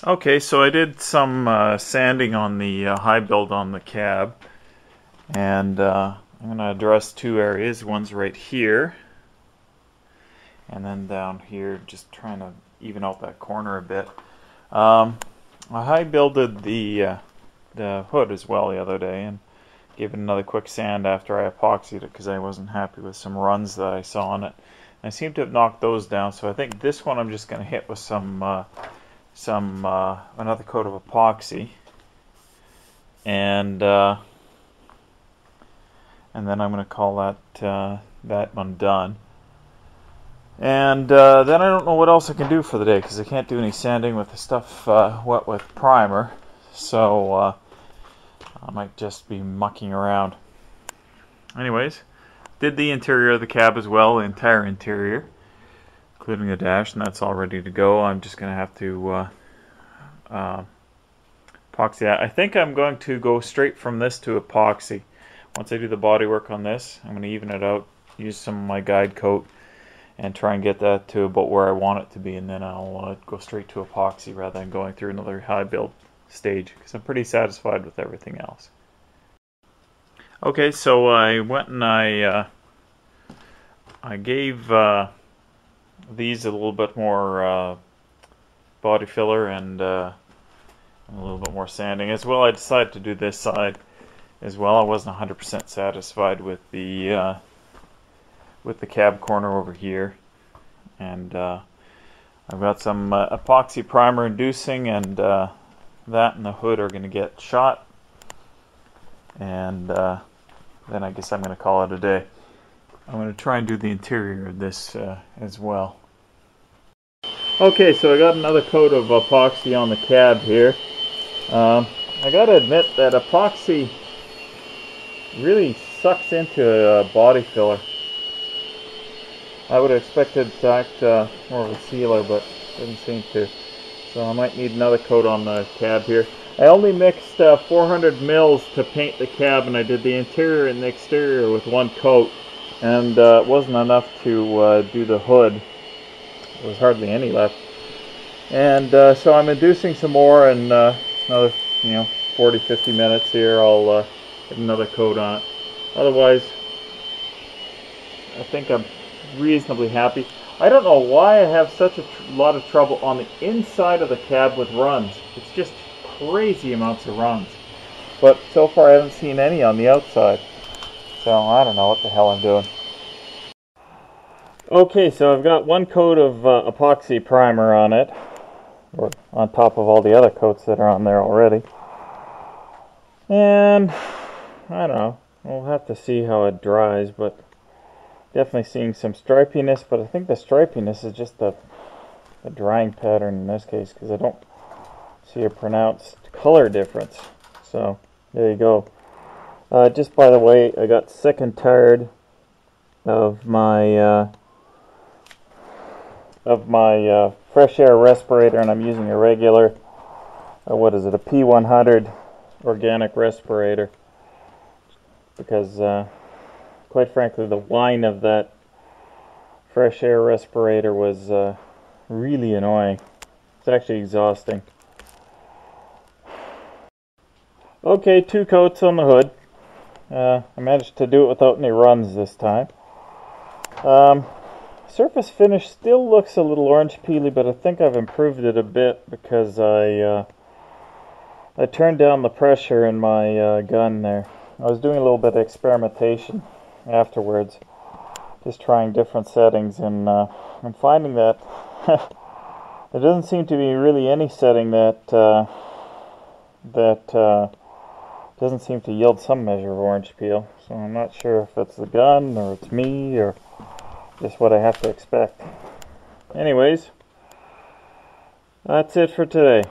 Okay, so I did some sanding on the high build on the cab, and I'm going to address two areas. One's right here, and then down here, just trying to even out that corner a bit. I high builded the hood as well the other day, and gave it another quick sand after I epoxied it because I wasn't happy with some runs that I saw on it. And I seem to have knocked those down, so I think this one I'm just going to hit with another coat of epoxy, and then I'm going to call that one done. And then I don't know what else I can do for the day because I can't do any sanding with the stuff wet with primer, so I might just be mucking around. Anyways, did the interior of the cab as well, the entire interior, including the dash, and that's all ready to go. I'm just going to have to epoxy that. I think I'm going to go straight from this to epoxy. Once I do the bodywork on this, I'm going to even it out, use some of my guide coat, and try and get that to about where I want it to be, and then I'll go straight to epoxy rather than going through another high build stage, because I'm pretty satisfied with everything else. Okay, so I went and I gave these a little bit more body filler and a little bit more sanding as well. I decided to do this side as well. I wasn't 100% satisfied with the cab corner over here, and I've got some epoxy primer inducing, and that and the hood are going to get shot, and then I guess I'm going to call it a day. I'm going to try and do the interior of this as well. Okay, so I got another coat of epoxy on the cab here. I got to admit that epoxy really sucks into a body filler. I would have expected to act more of a sealer, but doesn't seem to. So I might need another coat on the cab here. I only mixed 400 mils to paint the cab, and I did the interior and the exterior with one coat, and it wasn't enough to do the hood. There was hardly any left, and so I'm inducing some more, and another 40-50 minutes here I'll get another coat on it. Otherwise, I think I'm reasonably happy. I don't know why I have such a lot of trouble on the inside of the cab with runs. It's just crazy amounts of runs. But so far I haven't seen any on the outside. So I don't know what the hell I'm doing. Okay, so I've got one coat of epoxy primer on it, or on top of all the other coats that are on there already. And I don't know, we'll have to see how it dries, but definitely seeing some stripiness, but I think the stripiness is just the drying pattern in this case, because I don't see a pronounced color difference. So there you go. Just by the way, I got sick and tired of my fresh air respirator, and I'm using a regular what is it, a P100 organic respirator, because quite frankly, the whine of that fresh air respirator was really annoying. It's actually exhausting. Okay, 2 coats on the hood. I managed to do it without any runs this time. Surface finish still looks a little orange peely, but I think I've improved it a bit because I turned down the pressure in my gun there. I was doing a little bit of experimentation afterwards, just trying different settings, and I'm finding that there doesn't seem to be really any setting that doesn't seem to yield some measure of orange peel. So I'm not sure if it's the gun or it's me or just what I have to expect. Anyways, that's it for today.